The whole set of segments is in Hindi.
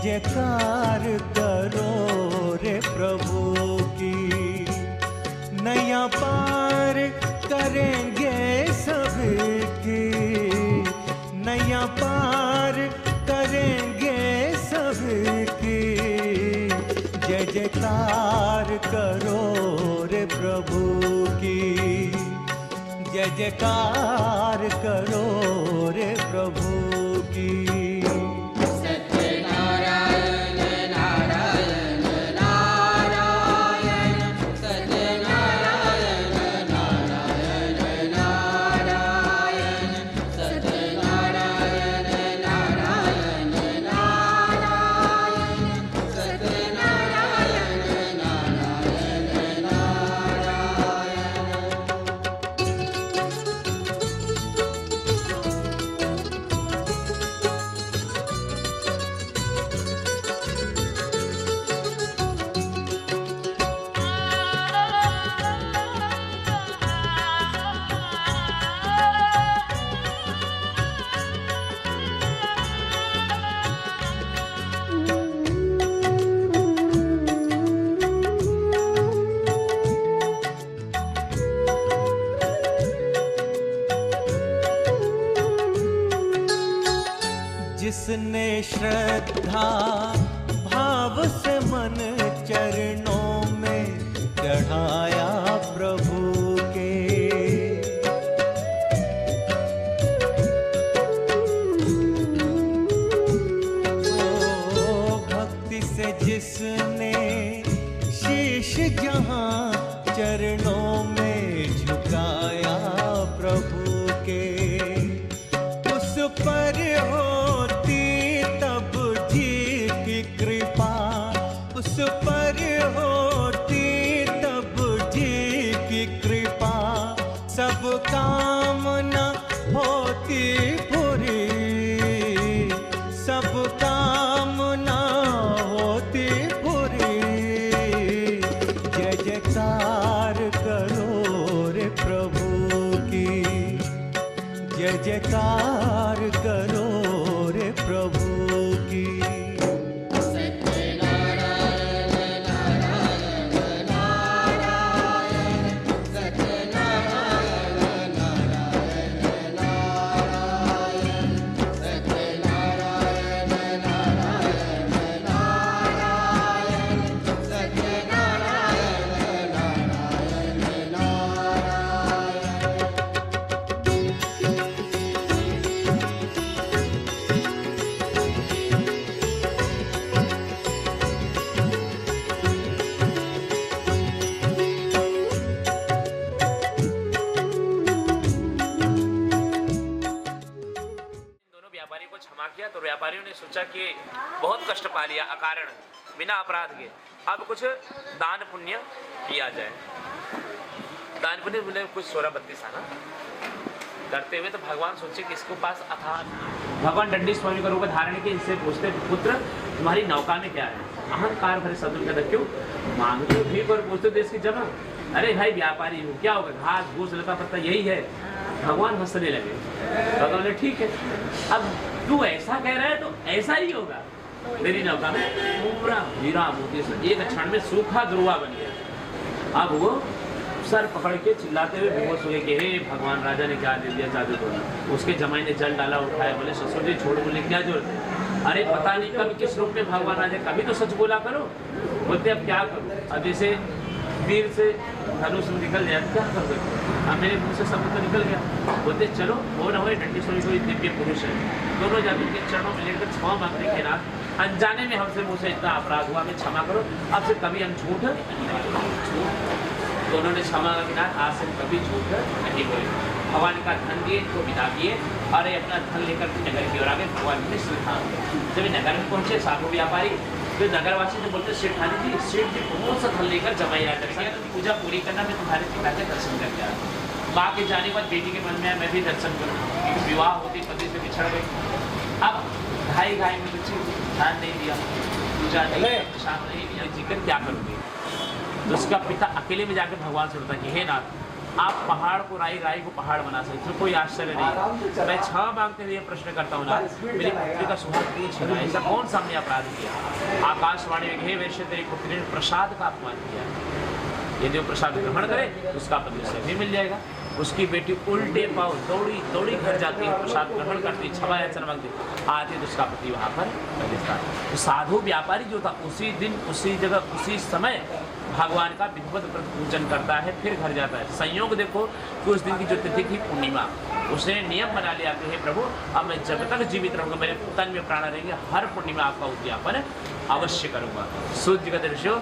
जयकार करो रे प्रभु की। नैया पार करेंगे सबकी, नैया पार करेंगे सबकी। जय जयकार करो रे प्रभु की, जय जयकार करो रे प्रभु की। जिसने श्रद्धा भाव से मन चरणों में चढ़ाया प्रभु के, ओ भक्ति से जिसने शीश जहां चरणों में झुकाया प्रभु के, उस पर होती तब जी की कृपा, उस पर होती तब जी की कृपा। सब कामना होती पूरी, सब कामना होती पूरी। जय जयकार करो रे प्रभु की, जय जयकार करो रे प्रभु की। तो व्यापारियों ने सोचा कि बहुत कष्ट पा लिया अकारण बिना अपराध के, अब कुछ दान पुण्य किया जाए। दान पुण्य बोले कुछ 16-32 आना करते हुए तो भगवान सोचे कि इसके पास अथाह। भगवान दंडी स्वामी का रूप धारण के इससे पूछते, पुत्र तुम्हारी नौका में क्या है? अहंकार भरे शब्द का क्यों मांगते हो भीख और पूछते देश की जमा। अरे भाई व्यापारी हूँ, क्या होगा, घास घूस लता पत्ता यही है। भगवान हंसने लगे। भगवान बोले ठीक है, अब तू ऐसा कह रहा है तो ऐसा ही होगा। मेरी नौका में पूरा हीरा मोती से एक क्षण में सूखा ध्रुवा बन गया। अब वो सर पकड़ के चिल्लाते हुए बेहोश हो गए कि हे भगवान, राजा ने क्या दे दिया जादू टोना। उसके जमाई ने जल डाला, उठाया, बोले ससुर जी छोड़, बोले क्या जरूरत है? अरे पता नहीं कब किस रूप में भगवान राजा, कभी तो सच बोला करो। बोलते अब क्या करूँ? अब जैसे तीर से धनुष निकल जाए क्या कर सकते? अब मेरे मुँह से शब्द तो निकल गया। बोलते चलो वो न हो, दंडी स्वामी कोई दिव्य पुरुष है, दोनों जादू के चरणों में लेकर क्षमा मांगने के नाथ, अनजाने में हमसे मुझसे इतना अपराध हुआ, मैं क्षमा करो, अब से कभी हम झूठ दोनों ने क्षमा के नाथ आज से कभी झूठ नहीं बोले। भगवान का धन दिए तो विदा किए और अपना धन लेकर नगर की ओर आगे। भगवान ने श्रीधाम जब नगर में पहुंचे साधु व्यापारी, तो नगरवासी से बोलते सेठानी जी, सेठ जी बहुत सा धन लेकर जमाई करके पूजा पूरी करना, मैं तुम्हारे पिता के दर्शन करके आया। माँ के जाने के बाद बेटी के मन में मैं भी दर्शन करूँ, क्योंकि विवाह होती पति से बिछड़ गई। अब घाई घाई में बच्चे ध्यान नहीं दिया, पूजा नहीं, शाम नहीं दिया, जिक्र क्या करूँगी। तो उसका पिता अकेले में जाकर भगवान से बोलता कि हे नाथ, आप पहाड़ को राई को पहाड़ बना सकते हो, कोई आश्चर्य नहीं। मैं क्षमा मांगते हुए प्रश्न करता हूँ ना, मेरी पुत्री का सुहाग क्यों छीना? ऐसा कौन सा हमने अपराध किया? आकाशवाणी में हे वैश्य तेरी पुत्री ने प्रसाद का अपमान किया। यदि वो प्रसाद ग्रहण करे तो उसका पति से भी मिल जाएगा। उसकी बेटी उल्टे पाँव दौड़ी घर जाती है, प्रसाद ग्रहण करती, क्षमा याचना मांगती, आती तो उसका पति वहाँ पर रहता है। तो साधु व्यापारी जो था उसी दिन उसी जगह उसी समय भगवान का विधिवत व्रत पूजन करता है, फिर घर जाता है। संयोग देखो कि उस दिन की जो तिथि थी पूर्णिमा, उसने नियम बना लिया कि हे प्रभु अब मैं जब तक जीवित रहूँगा, मेरे तन में प्राण रहेंगे, हर पूर्णिमा आपका उद्यापन अवश्य करूँगा। सूर्य का दृश्य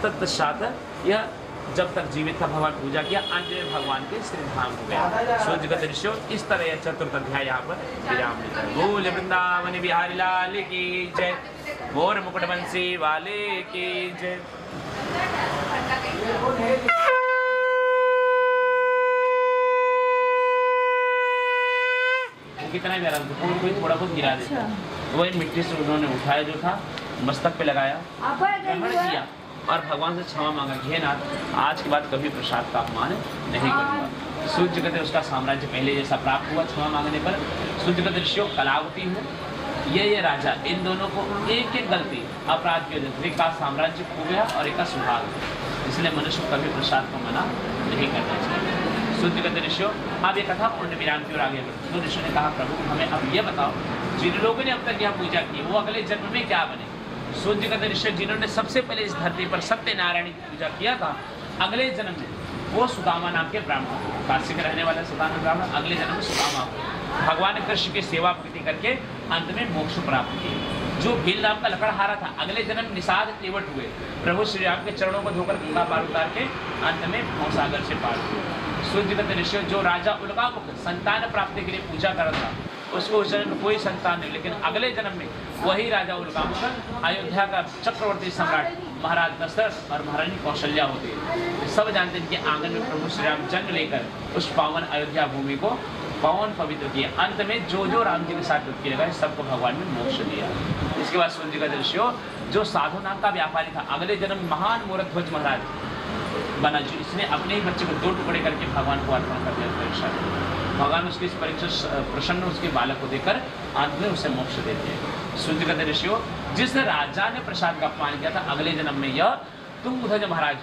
तत्पश्चात यह जब तक जीवित था भगवान पूजा किया, अंत में भगवान के श्री धाम हो गया। सूर्य का दृश्य इस तरह यह चतुर्थ अध्याय यहाँ पर विराम लेता है। बोल वृंदावन बिहारी लाल की जय, मोर मुकुट बंसी वाले की जय। वो कितना प्यारा कोई थोड़ा बहुत गिरा देता, तो वही मिट्टी से उन्होंने उठाया जो था मस्तक पे लगाया, ग्रहण किया और भगवान से क्षमा मांगा कि हे नाथ आज के बाद कभी प्रसाद का अपमान नहीं करूँगा। सूर्य कहते उसका साम्राज्य पहले जैसा प्राप्त हुआ क्षमा मांगने पर। सूर्य का दृश्य कलावती हो, ये राजा, इन दोनों को एक एक गलती अपराध की वजह से एक का साम्राज्य खो गया और एक का सुहाग, इसलिए मनुष्य को कभी प्रसाद को मना नहीं करना चाहिए। सूर्य का दृश्य अब ये कथा पूर्ण विराम की ओर आगे बढ़ी। तो ऋषि ने कहा प्रभु हमें अब ये बताओ, जिन लोगों ने अब तक यह पूजा की वो अगले जन्म में क्या बने? सूर्य का दृश्य जिन्होंने सबसे पहले इस धरती पर सत्यनारायण की पूजा किया था, अगले जन्म में वो सुदामा नाम के ब्राह्मण, काशी में रहने वाले सुदामा ब्राह्मण अगले जन्म में सुदामा हुए। भगवान कृष्ण की सेवा प्रीति करके अंत में मोक्ष प्राप्त किए। जो भील नाम का लकड़हारा था अगले जन्म निषाद केवट हुए, प्रभु श्री राम के चरणों को धोकर गंगा पार उतार के अंत में भवसागर से पार हुए। सूर्य का दृश्य जो राजा उल्कामुख संतान प्राप्ति के लिए पूजा कर रहा था, उसको उस जन्म कोई संतान नहीं, लेकिन अगले जन्म में वही राजा उल्कामुख अयोध्या का चक्रवर्ती सम्राट महाराज दशरथ और महारानी कौशल्या होते हैं। सब जानते हैं कि आंगन में प्रभु श्री राम जन्म लेकर उस पावन अयोध्या भूमि को पावन पवित्र किया। अंत में जो राम जी के साथ डुबकी लगाए सबको भगवान ने मोक्ष दिया। इसके बाद सूर्य का दृश्य जो साधु नाम का व्यापारी था, अगले जन्म महान मूर्ध्वज महाराज बना, जो इसने अपने ही बच्चे को 2 टुकड़े करके भगवान को अर्पण कर दिया परीक्षा। भगवान उसकी इस परीक्षा प्रसन्न उसके बालक को देकर अंत में उसे मोक्ष देते हैं। सूर्य का दृश्य जिस राजा ने प्रसाद का अपमान किया था, अगले जन्म में यह तुंगध्वज महाराज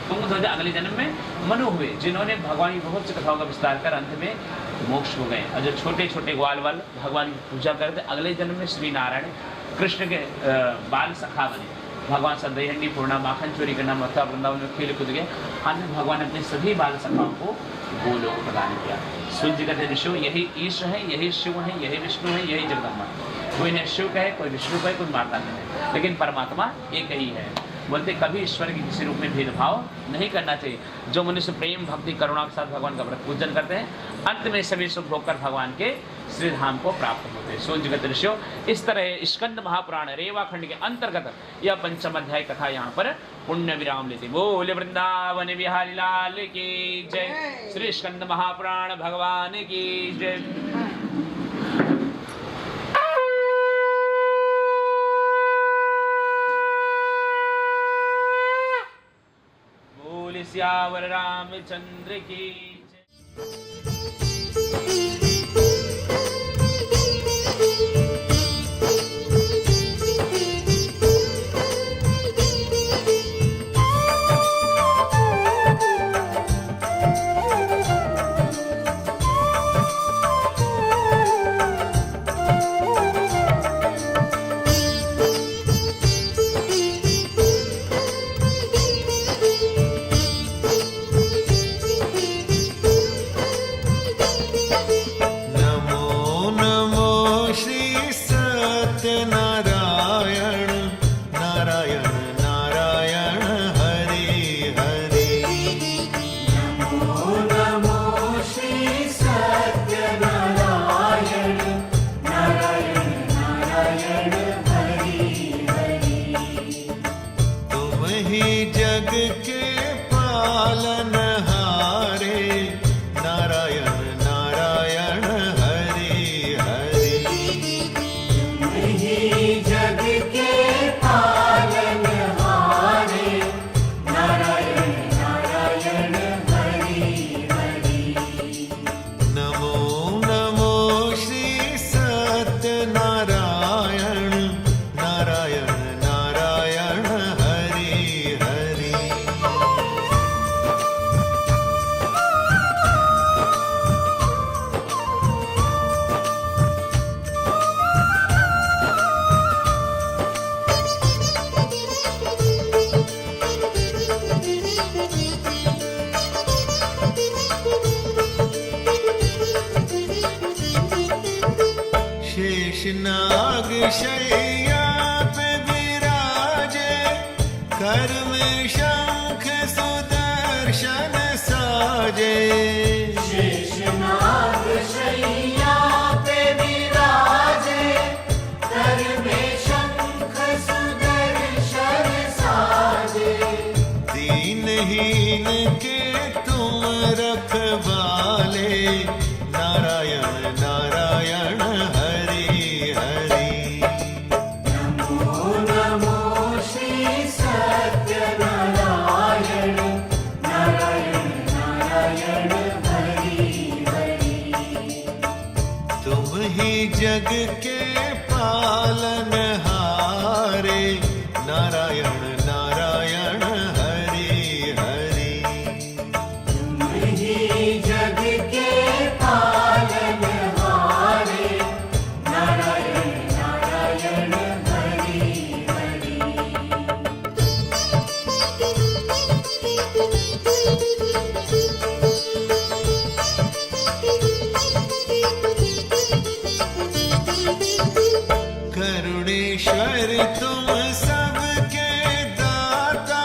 तुंगध्वज अगले जन्म में मनु हुए, जिन्होंने भगवान की बहुत सी कथाओं का विस्तार कर अंत में मोक्ष हो गए। और जो छोटे छोटे ग्वाल वाल भगवान की पूजा करते, अगले जन्म में श्री नारायण कृष्ण के बाल सखा बने। भगवान सदैहंडी पूर्णा माखन चोरी करना, मथुरा वृंदावन में खेल कूद गए। अंत में भगवान अपने सभी बाल सखाओं को गोलोक को प्रदान किया। सूर्य का दृश्य यही ईश है, यही शिव है, यही विष्णु है, यही जगदम्बा। कोई ने शिव कहे, कोई विष्णु कहे, कोई माता कहे, लेकिन परमात्मा एक ही है। बोलते कभी ईश्वर के किसी रूप में भेदभाव नहीं करना चाहिए। जो मनुष्य प्रेम भक्ति करुणा के साथ भगवान का व्रत पूजन करते हैं, अंत में सभी सुख भोग कर भगवान के श्री धाम को प्राप्त होते हैं। सूर्य का दृश्य इस तरह स्कंद महापुराण रेवा खंड के अंतर्गत यह 5म अध्याय कथा यहाँ पर पुण्य विराम लेते। बोले वृंदावन बिहारी लाल की जय, श्री स्कंद महापुराण भगवान की जय। सियावर रामचंद्र की नाग शैया पे विराजे, कर में शंख सुदर्शन साजे। शेषनाग शैया पे विराजे, कर में शंख सुदर्शन साजे। दीनहीन के तुम रखवाले, नारायण नारायण हरि हरि। नमो नमो श्री सत्यनारायण, नारायण नारायण हरि हरि। तुम ही जग के पालनहारे, नारायण नारायण हरि हरि। तुम ही जग के पालनहारे, नारायण नारायण हरि हरि। करुणेश्वर तुम सबके दाता,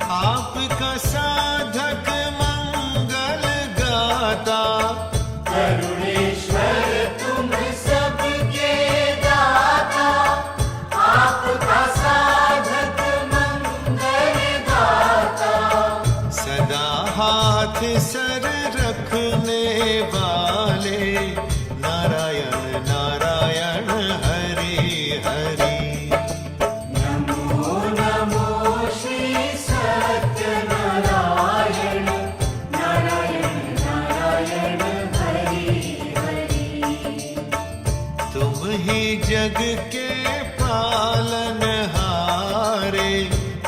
आपका साधक मंगल गाता। करुणेश्वर तुम सबके दाता, आपका साधक मंगल गाता। सदा हाथ सर रखने वाले, नारायण नारायण हरि हरि। नमो नमो श्री सत्यनारायण, नारायण नारायण हरि हरि। तुम ही जग के पालनहारे,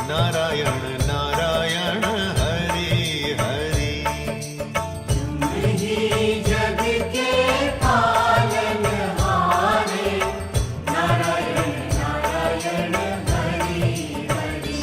नारायण नारायण हरि हरि। तुम ही जग के पालनहारे, नारायण नारायण हरि हरि।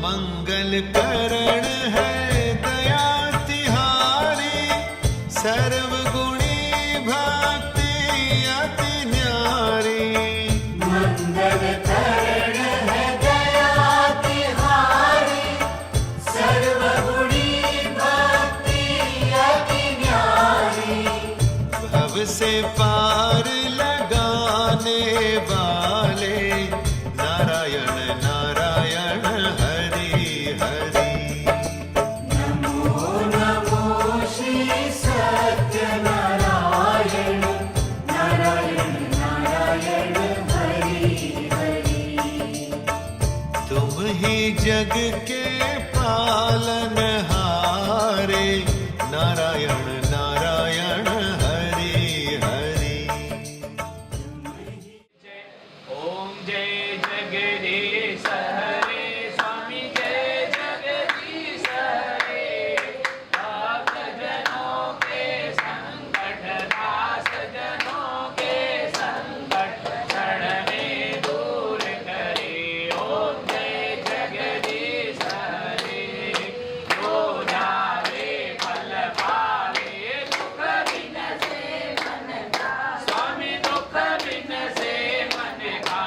मंगल करण है दया तिहारी, सर्वगुणी भक्ति अति न्यारी। मंगल करण है दया तिहारी, सर्वगुणी भक्ति अति न्यारी। भव से पार लगाने वाले, नारायण नारायण हरि हरि। नमो नमो श्री सत्यनारायण, नारायण नारायण हरि हरि। तुम ही जग के पालनहारे, नारायण नारायण हरि हरि। ओम जय जगदीश हरे, स्वामी जय जगदीश हरे। भक्त जनों के संकट, दास जनों के संकट, क्षण में दूर करे। ओम जय जगदीश हरे। जो जावे फल पावे, दुख बिन से मन का। स्वामी दुख बिन से मन का,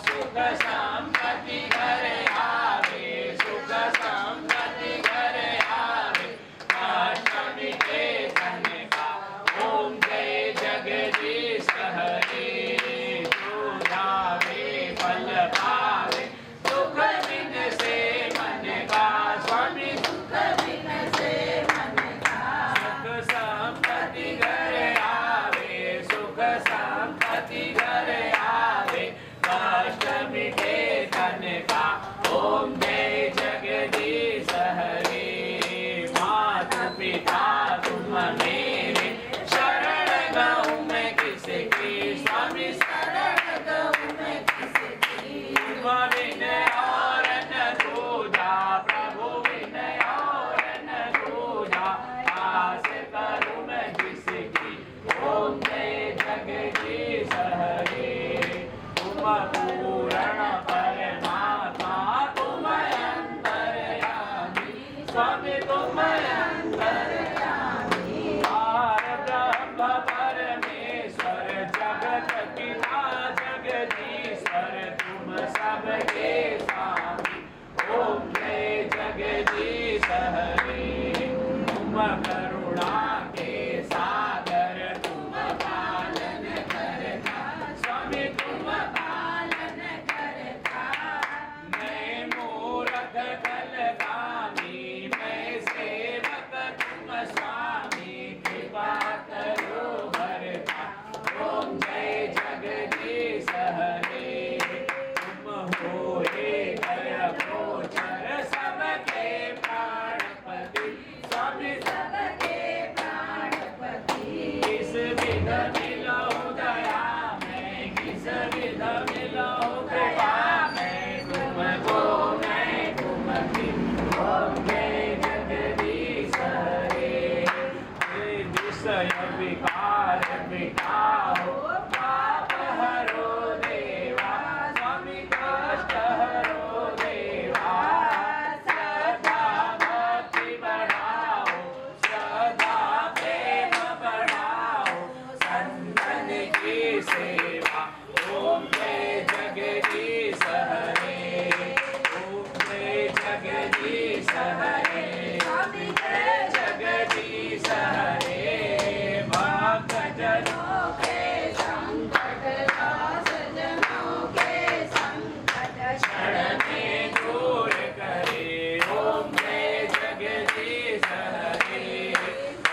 सुख संपत्ति घर आवे, सुख संपत्ति घर आवे। कष्ट मिटे तन का। ओम जय जगदीश हरे। जो जावे फल पावे, दुख बिन से मन का। स्वामी दुख बिन से मन का, सुख संपत्ति घर आवे, सुख संपत्ति घर आवे। कष्ट मिटे तन का। ओम जय जगदीश हरे। माता पिता तुम मेरे, शरण गहूँ मैं किसकी। स्वामी शरण गहूँ मैं किसकी। तुम बिन और न दूजा, प्रभु विनय सबके स्वामी। ओम जय जगदीश हरे। तुम करुणा के सागर तुम पालन करता स्वामी तुम पालन करता। मैं मूरख कलगामी मैं सेवक तुम स्वामी कृपा करो भरता। ओम जय जगदीश हरे। तुम हो दया गोचर सबके प्राणपति स्वामी सबके प्राणपति। किस विध मिलो दया मैं किस विध मिलो कृपा मैं तुमको मैं तुमकी। ओम जय जगदीश हरे। विषय विकार मिटाओ पाप हरो देवा स्वामी कष्ट हरो देवा। श्रद्धा भक्ति बढ़ाओ श्रद्धा प्रेम बढ़ाओ संतन की सेवा। ओम जय जगदीश हरे। ओम जय जगदीश हरे। जय जगदीश हरे। भक्त जनों के संकट दास जनों के संकट क्षण में दूर करे। ओम जय जगदीश हरे।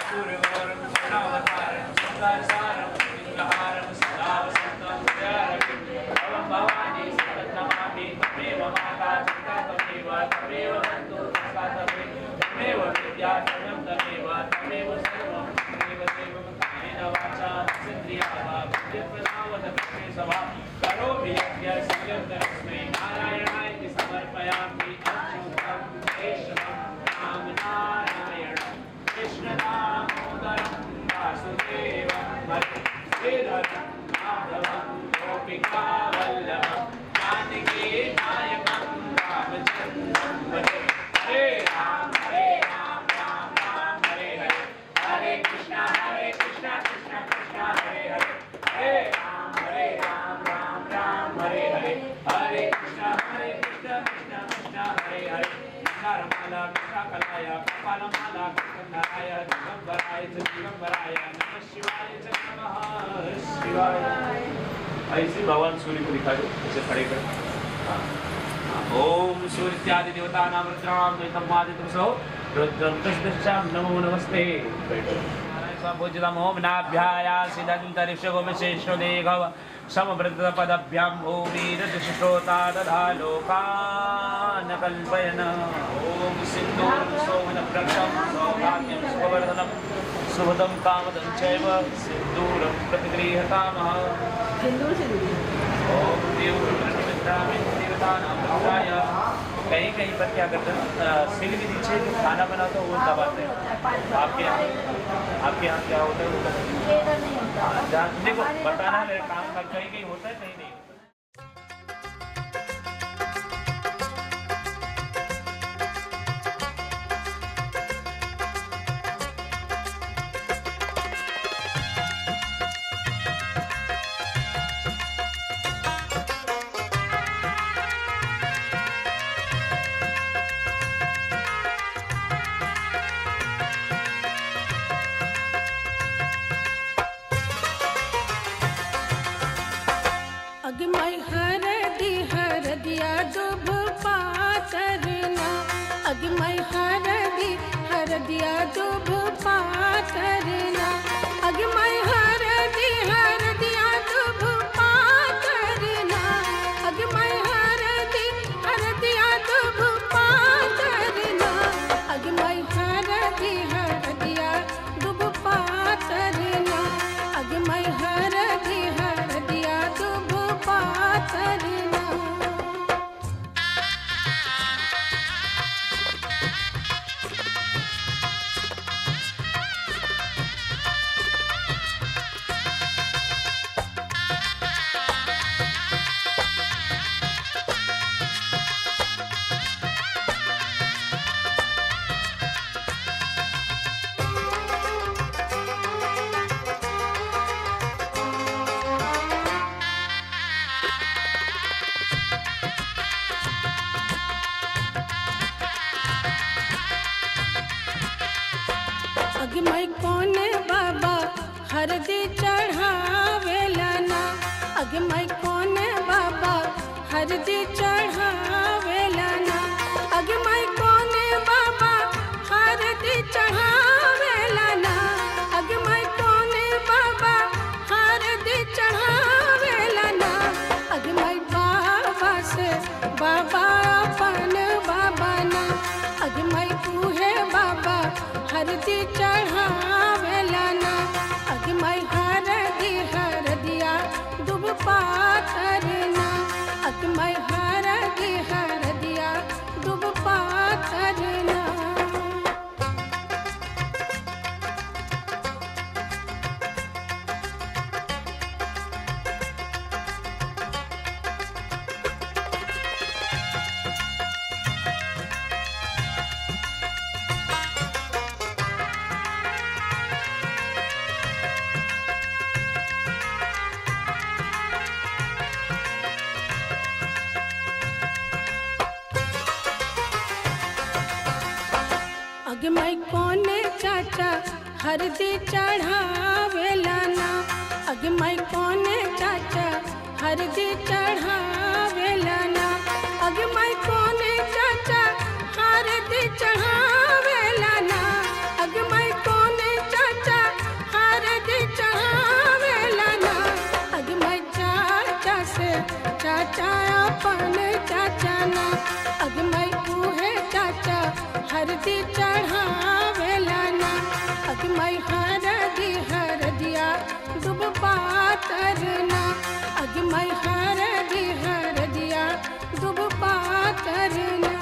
पूर्ववरं क्षणावतारं संसारसारं विग्रहारं सदा वसन्तं हृदयारविन्दं भवानी सततमामि। तमेव माता पिता तमेव तमेव बन्धु सखा तमेव विद्या तमेव तमेव सर्वं तमेव देवं तमेव वाचा सिद्धिया वा बुद्धिप्रसावदमे सभा। करोमि यज्ञं तस्मै नारायणाय समर्पयामि। अच्युतं केशवं राम नारायणं कृष्णदामोदरं वासुदेवं हरे। श्रीधरं माधवं गोपिकावल्लभं जानकी नायकं रामचन्द्रं भजे। हरे राम राम राम हरे हरे। हरे कृष्णा कृष्णा कृष्णा हरे हरे। हरे राम राम हरे हरे। हरे कृष्णा कृष्णा कृष्णा हरे हरे। नारमाला विशाखलाय कपालमाला कंधराय दिगंबराय च दिगंबराय नमः शिवाय च नमः शिवाय। ऐसे भगवान सूर्य को दिखा दो इसे खड़े कर। ओम सूर्य इत्यादि देवतानां रुद्राणां द्वैतमादित्यं सहो रुद्रं तस्दृशां नमो नमस्ते। भुजितम् ओम नाभ्यायासिदन्तरिक्षगो विशेषो देघव समवृतपदभ्यां भूमिरतिश्रोता दधा लोकान् कल्पयन्। ओम सिन्दूरं सौमनप्रक्षं सौभाग्यं सुखवर्धनं शुभदं कामदं चैव सिन्दूरं प्रतिगृह्यतामः। ओम देवतानां कहीं कहीं पर क्या करते हैं सिल के नीचे जो खाना बनाता है वो दबाते हैं। आपके यहाँ क्या होता है वो देखो बताना है काम का। कहीं कहीं होता है कहीं नहीं। अगमय हरदिया दुभ पातरना। अगमय हरदिया दुभ पातरना। अगमय हरदिया दुभ पातरना। अगमय हरदिया दुभ पातरना। अगमय हरदिया दुभ पातरना। अगमय हरदिया दुभ पातरना। हरदी चढ़ावेला ना। अगे मैं कोने बाबा हरदी चढ़ावेला ना। अगे मैं कोने बाबा हरदी चढ़ावेला ना। अगे मैं कोने बाबा हरदी चढ़ावेला ना। अगे मैं बाबा से बाबा अपन बाबा ना। अगे मैं तूहे बाबा हरदी चढ़ावेला ना। अगे मैं हरदिया दुब पाथरना। अगे मैं हरदिया दुब पाथरना। अगे मैं कोने चाचा हरदी चढ़ावेला ना। अगे मैं कोने चाचा हरदी चढ़ावेला ना। अगे मैं कोने चाचा हरदी चढ़ावेला ना। अगे मैं कोने चाचा हरदी चढ़ावेला ना। अगे मैं चाचा से चाचा अपन चाचा ना। अगे मैं तूहे चाचा हरदी चढ़ावेला ना। अगे मैं हरदिया दुब पाथरना। अगे मैं हरदिया दुब पाथरना।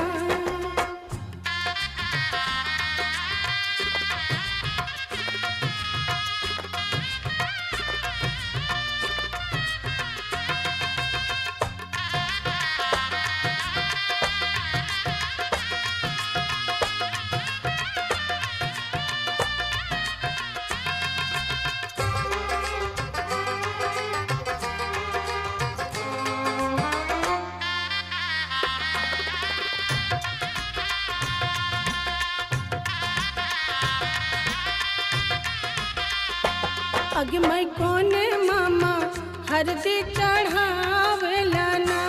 अगे मैं कोने मामा हरदी चढ़ावेला ना।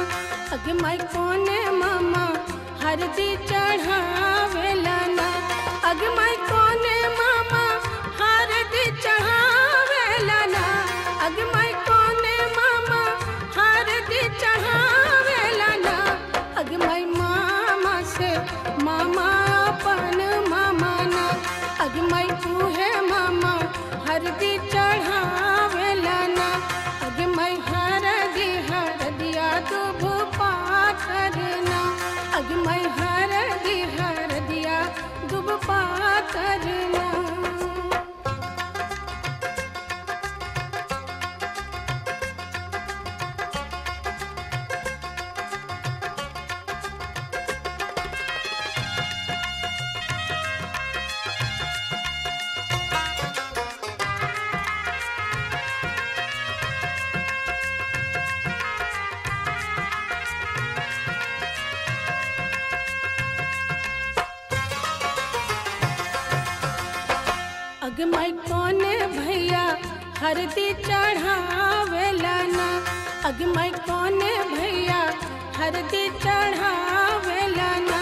अगे मैं कोने मामा हरदी चढ़ावेला ना। अगे मैं कोने मामा हरदी चढ़ावेला ना। अगे मैं कोने मामा हरदी चढ़ावेला ना। अगे मैं मामा से मामा अपन मामा ना। अगे मैं तूहे मामा हरदी चढ़ावेला ना। अगे मैं हरदिया दुब पाथरना। अगे मैं हरदिया दुब पाथरना। अगे मैं कोने भैया हरदी चढ़ावेला ना। अगे मैं कोने भैया हरदी चढ़ावेला ना।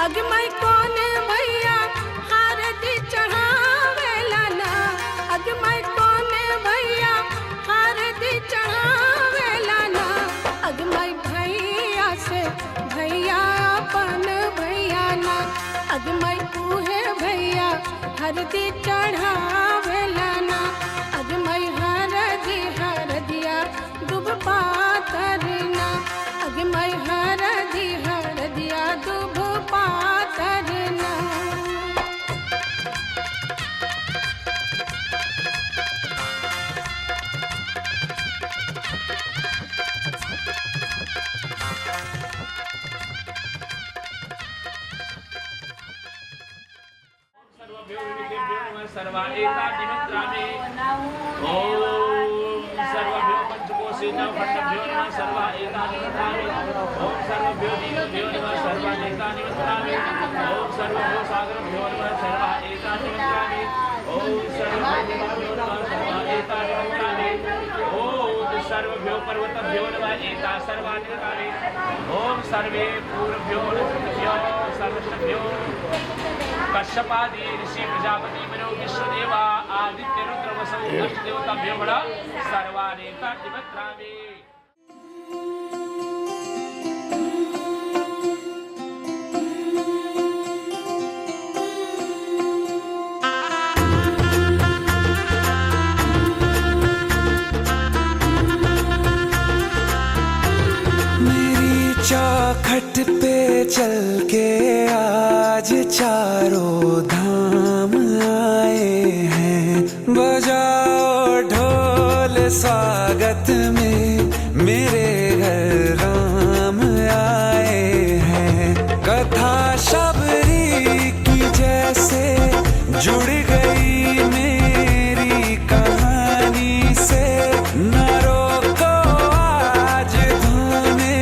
अगे मैं कोने भैया हरदी चढ़ावेला ना। अगे मैं कोने भैया हरदी चढ़ावेला ना। अगे मैं भैया से भैया अपन भैया ना। अगे मैं तूहे भैया हरदी चढ़ावेला ना। अगे मैं हरदिया दुब पाथरना। अगे मैं हरदिया दुब पाथरना। सर्वा एता निमित्राणि ओम सर्वभ्यो पंचकोशेन खंडभ्यो नमः सर्वा एता निमित्राणि ओम सर्वभ्यो दीनभ्यो नमः सर्वा एता निमित्राणि ओम सर्वभ्यो सागरभ्यो नमः सर्वा एता निमित्राणि ओम सर्वभ्यो नमः सर्वा एता देवेभ्यो पर्वतेभ्यो नमः एता सर्वाणि काले ओम सर्वे पूर्वभ्यो ऋषिभ्यो सर्वश्रेभ्यो कश्यपादि ऋषि प्रजापति मनो विश्वदेवा आदित्य रुद्र वसु अष्टदेवताभ्यो नमः सर्वाणि तद्वित्रामि। चौखट पे चल के आज चारों धाम आए हैं, बजाओ ढोल स्वागत में मेरे घर राम आए हैं। कथा शबरी की जैसे जुड़ गई मेरी कहानी से, न रोको आज धोने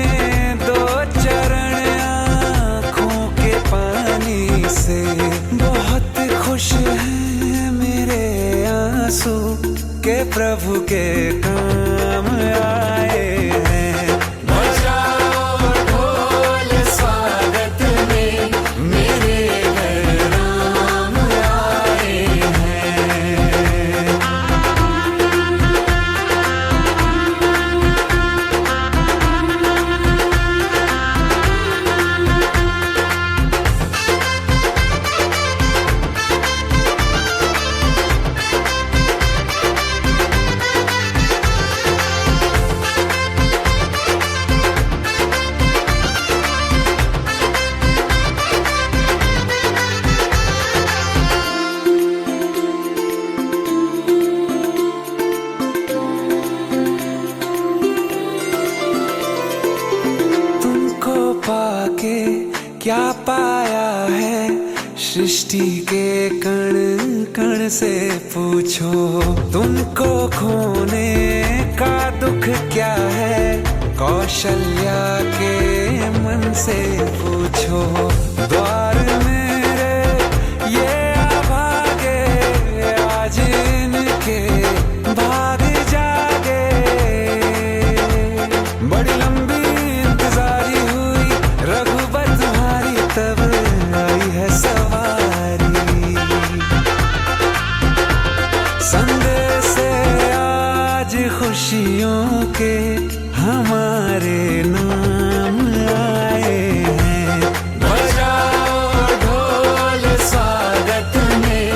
दो चरण आँखों के पानी से। बहुत खुश हैं मेरे आंसू के प्रभु के काम आए हैं। बजाओ ढोल स्वागत में मेरे घर राम आए हैं। पाके क्या पाया है सृष्टि के कण कण से पूछो, तुमको खोने का दुख क्या है कौशल्या के मन से पूछो। द्वार मेरे ये अभागे आज इनके भाग जागे, बड़ी लंबी इंतजारी हुई रघुबर तुम्हारी तब आई है सवारी। संदेश से आज खुशियों के हमारे नाम आए हैं। बजाओ ढोल स्वागत में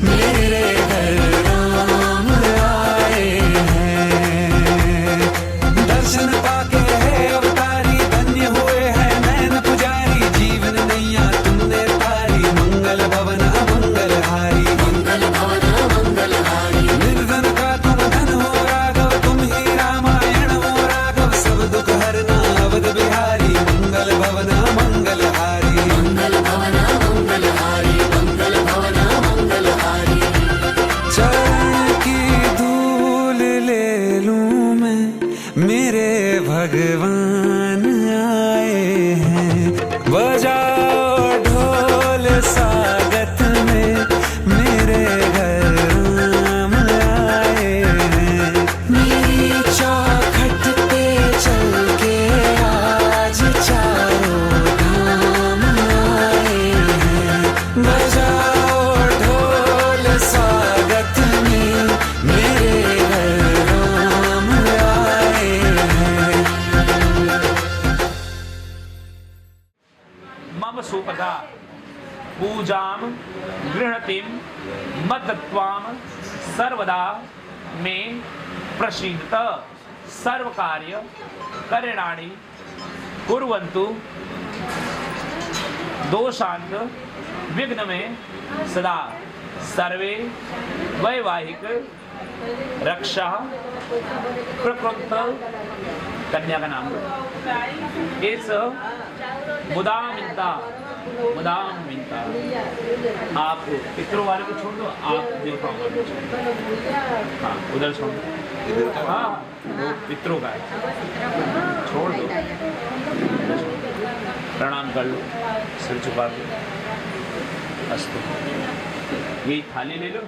मेरे घर राम आए हैं। दर्शन पाके है अवतारी धन्य हुए हैं नैन पुजारी, जीवन नैया तुमने तारी मंगल भवन मंगल हारी। मंगल भवन मंगल हारी निर्धन का तुम धन हो राघव, तुम ही रामायण हो राघव, सब दुख हरना अवध बिहारी। मंगल भवन मंगल हारी मंगल भवन मंगल हारी मंगल भवन मंगल हारी। चरण की धूल ले लूं मैं मेरे भगवान आए हैं। बजाओ ढोल स्वागत में मेरे घर राम आए हैं। मेरी चौखट पे चल के आज चारों धाम आए हैं। बजाओ ढोल स्वागत में मेरे घर राम आए हैं। मम सुपदा पूजाम गृहतिम मद्त्वाम सर्वदा में प्रसीदत सर्व कार्य कल्याणानि कुर्वन्तु दोषांत विघ्न में सदा सर्वे वैवाहिक रक्षा प्रकृत कन्या का नाम इस मुदाम मिलता आप पितरों वाले को छोड़ दो, आप देवताओं वाले को छोड़ दो। हाँ उधर छोड़ दो, हाँ वो पितरों का है, छोड़ दो। प्रणाम कर लो, सिर झुका लो, अस्तु। यही थाली ले लो।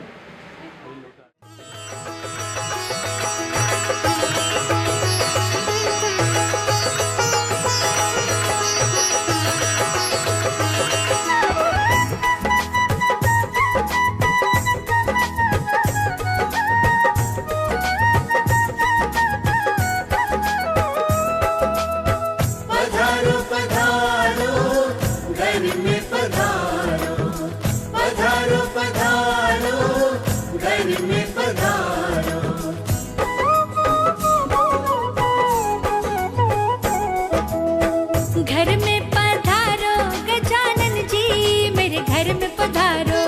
घर में पधारो गजानन जी, मेरे घर में पधारो।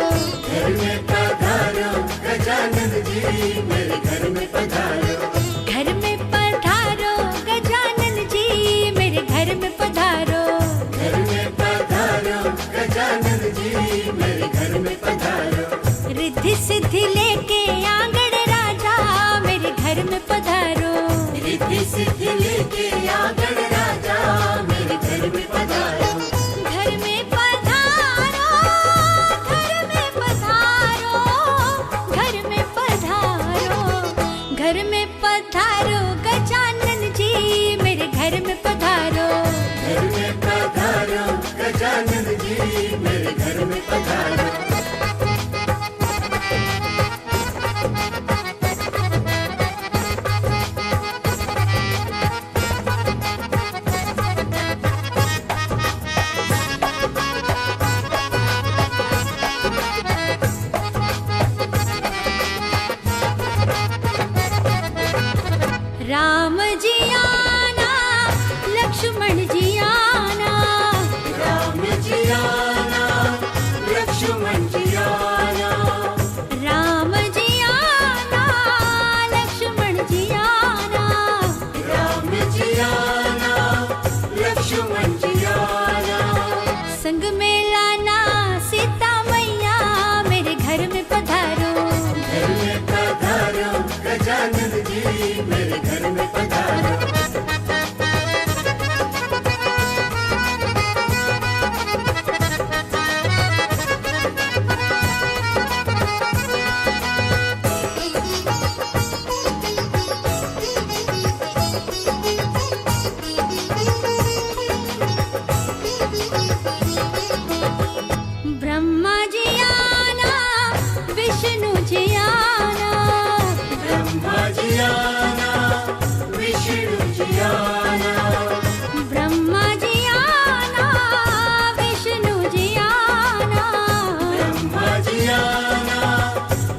घर में पधारो गजानन जी, मेरे घर में पधारो। घर में पधारो गजानन जी, मेरे घर में पधारो। घर में पधारो गजानन जी, मेरे घर में पधारो। रिद्धि सिद्धि लेके आंगण राजा, मेरे घर में पधारो। रिद्धि सिद्धि लेके आंगण राजा, मेरे घर में पधारो। घर में पधारो, घर में पधारो, घर में पधारो। घर में पधारो गजानन जी, मेरे घर में पधारो। घर में पधारो गजानन जी, मेरे घर में पधारो। राम जी आना, लक्ष्मण जी आना। राम जी आना, लक्ष्मण जी आना। राम जी आना, लक्ष्मण जी आना। राम जी आना, लक्ष्मण जी आना। संग में लाना सीता मैया, मेरे घर में पधारो। घर में पधारो गजानन जी, मेरे घर में पधारो। ब्रह्मा जी आना, विष्णु जी आना। ब्रह्मा जी आना, विष्णु जी आना। ब्रह्मा जी आना, विष्णु जी आना। ब्रह्मा जी आना,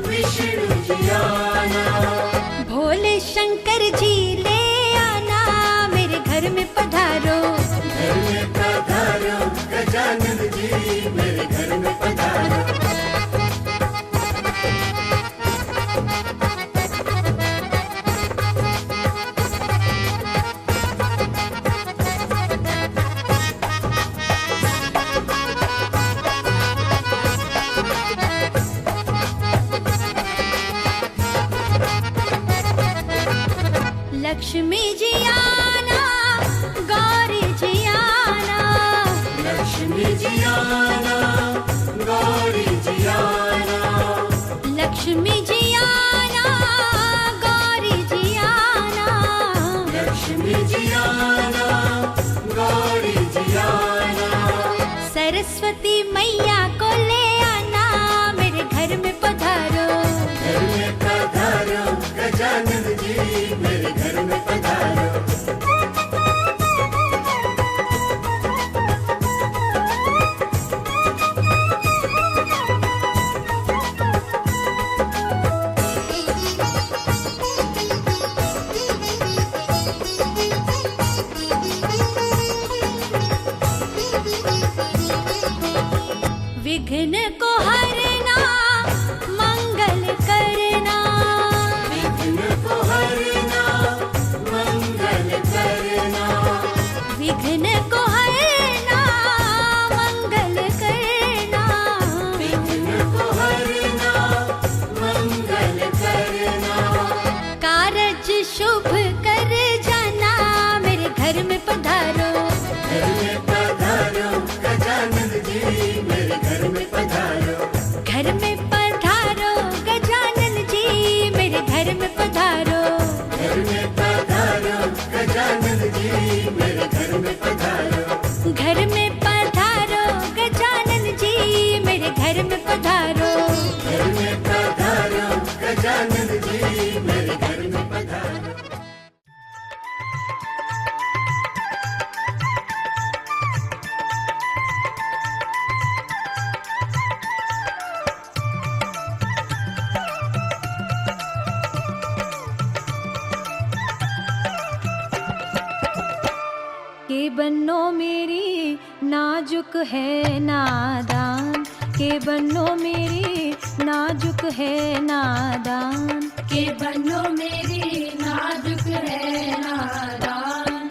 विष्णु जी आना। भोले शंकर जी ले आना, मेरे घर में पधारो। घर में पधारो गजानन जी, मेरे घर में पधारो। लक्ष्मी जी आना, गौरी जी आना। लक्ष्मी जी आना, गौरी जी आना। लक्ष्मी जी आना, गौरी जी आना। लक्ष्मी जी आना, गौरी जी आना। सरस्वती मैया को ले आना, मेरे घर में पधारो। घर में पधारो गजानन जी, मेरे घर में पधारो। विघ्न को हरना, मंगल करना। विघ्न को हरना, मंगल करना। विघ्न को हरना, मंगल करना। विघ्न को हरना, मंगल करना। कारज शुभ कर जाना, मेरे घर में पधारो। घर में पधारो गजानन जी, मेरे घर में पधारो। घर में पधारो गजानन जी, मेरे घर में पधारो। घर में पधारो गजानन जी, मेरे घर में पधारो। घर में पधारो गजानन जी, मेरे घर में पधारो। घर में पधारो गजानन जी, मेरे घर में पधारो। के बन्नो मेरी नाजुक है नादान, के बन्नो मेरी नाजुक है नादान, के बन्नो मेरी नाजुक है नादान।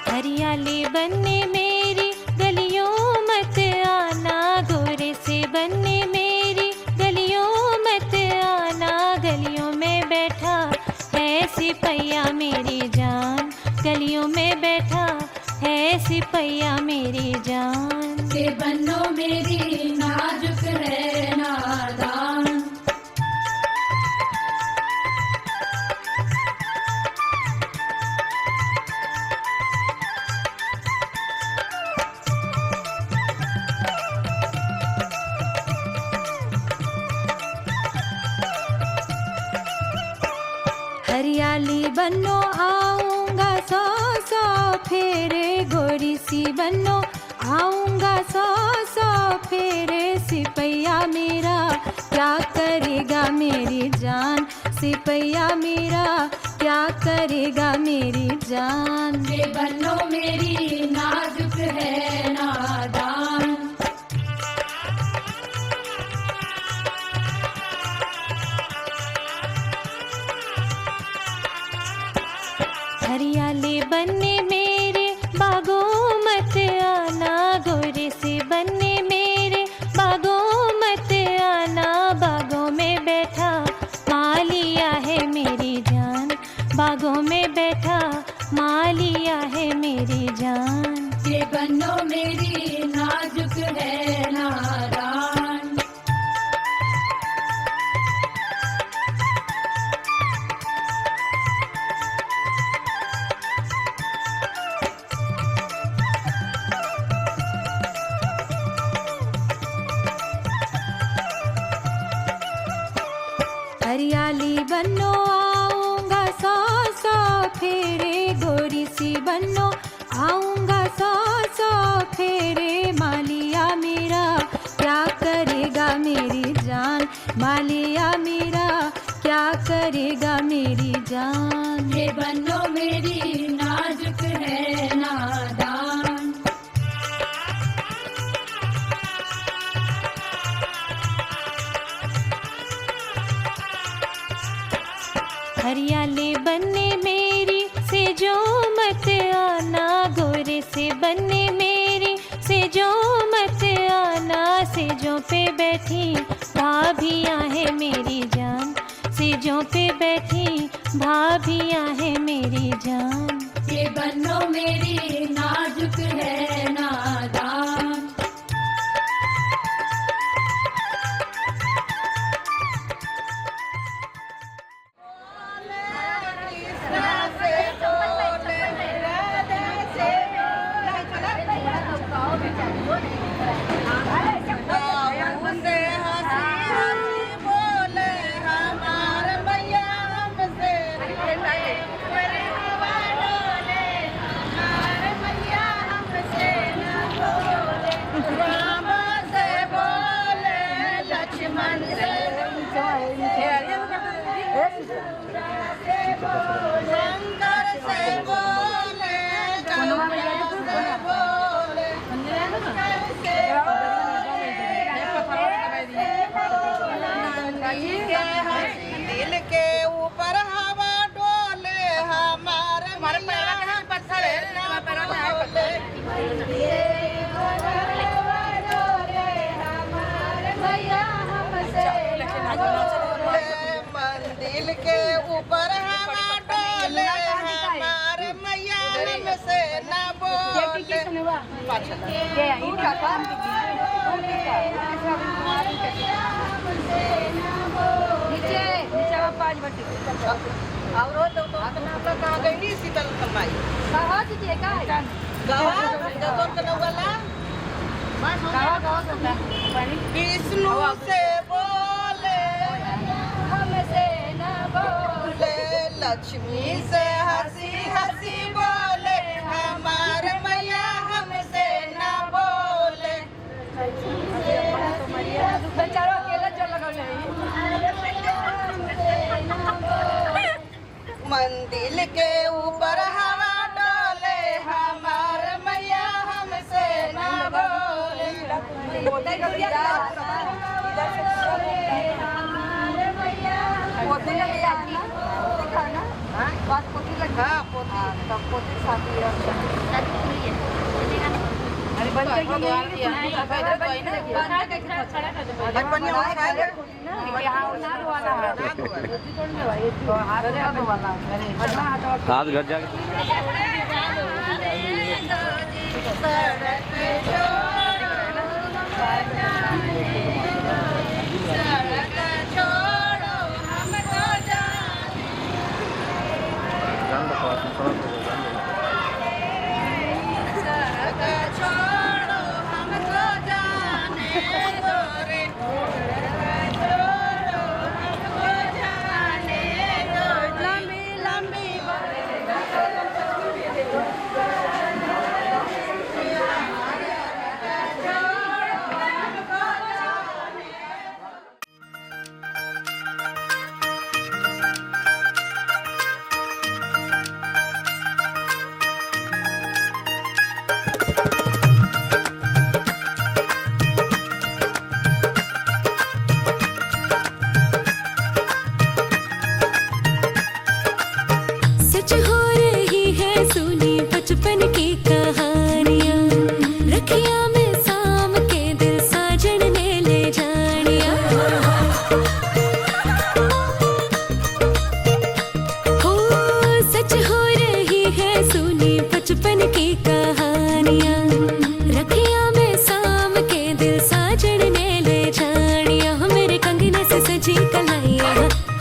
हरियाली बनने मेरी गलियों मत आना, गोरे से बनने मेरी गलियों मत आना, गलियों में बैठा है सिपैया मेरी जान, गलियों में बैठा है सिपैया मेरी जान, के बन्नो मेरी नाजुक है नादान। हरियाली बन्नो आऊंगा सौ सौ फेरे, गोरी सी बन्नो आऊंगा सौ सौ फेरे, सिपैया मेरा क्या करेगा मेरी जान, सिपैया मेरा क्या करेगा मेरी जान, के बन्नो मेरी नाजुक है नादान। हरियाली बनने मेरे बागों मत आना, गोरे से बनने मेरे बागों मत आना, बागों में बैठा मालिया है मेरी जान, बागों में बैठा मालिया है मेरी जान, के बन्नो मेरी नाजुक है नादान। हरियाली बन्नो आऊंगा सौ सौ फेरे, गोरी सी बन्नो आऊंगा सौ सौ फेरे, मालिया मेरा क्या करेगा मेरी जान, मालिया मेरा क्या करेगा मेरी जान, के बन्नो मेरी नाजुक है नादान। हरियाली बनने मेरी से जो मत आना, गोरे से बनने मेरी से जो मत आना, सेजों पे बैठी भाभियाँ है मेरी जान, सेजों पे बैठी भाभियाँ है मेरी जान, के बन्नो मेरी नाजुक है नादान। दिल के ऊपर हवा डोले, हमारे पत्थर मंदिर के ऊपर हवा डोले, हमारे मैया हमसे न बोले। विष्णु से बोले हमसे न बोले, लक्ष्मी से हंसी हंसी बोले, हमारे मैया हमसे न बोले। बेचारो अकेला चल लगा मंदिर के ऊपर हवा डोले हमार मैया हमसे न बोले हाथ घर जाके सच हो रही है सुनी बचपन की कहानियाँ रखिया में साम के दिल साजन ने ले जानिया हो सच हो रही है सुनी बचपन की कहानियाँ रखिया में साम के दिल साजन ने ले जानिया मेरे कंगने से सजी कलाइया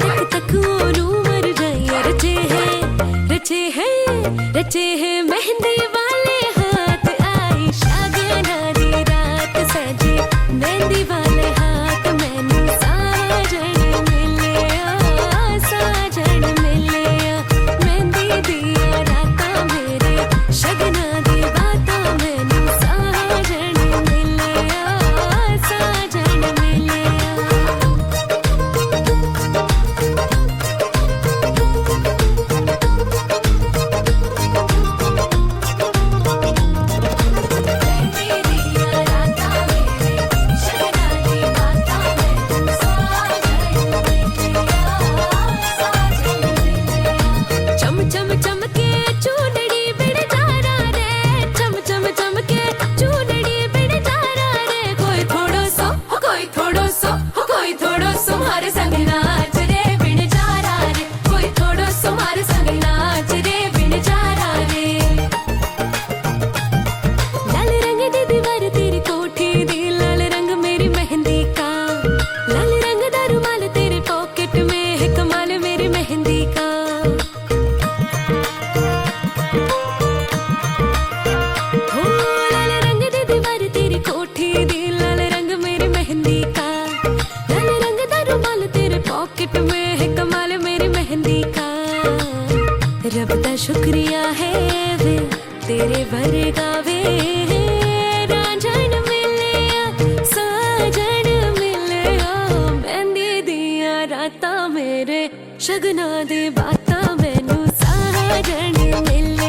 तक तक ओनू मर जाइया रचे हैं मेहंदी वाले हाथ आई शादियां दी रात सजी मेहंदी वाले हाथ मैनू साजन मिले मेहंदी दिया राता मेरे शगना दी बाता मैनू साजन मिले रब दा शुक्रिया है वे तेरे वर्गा वे रांझन मिलिया साजन मिलिया मेहंदी दिया रातां मेरे शगना दे बातां मैनू साजन मिले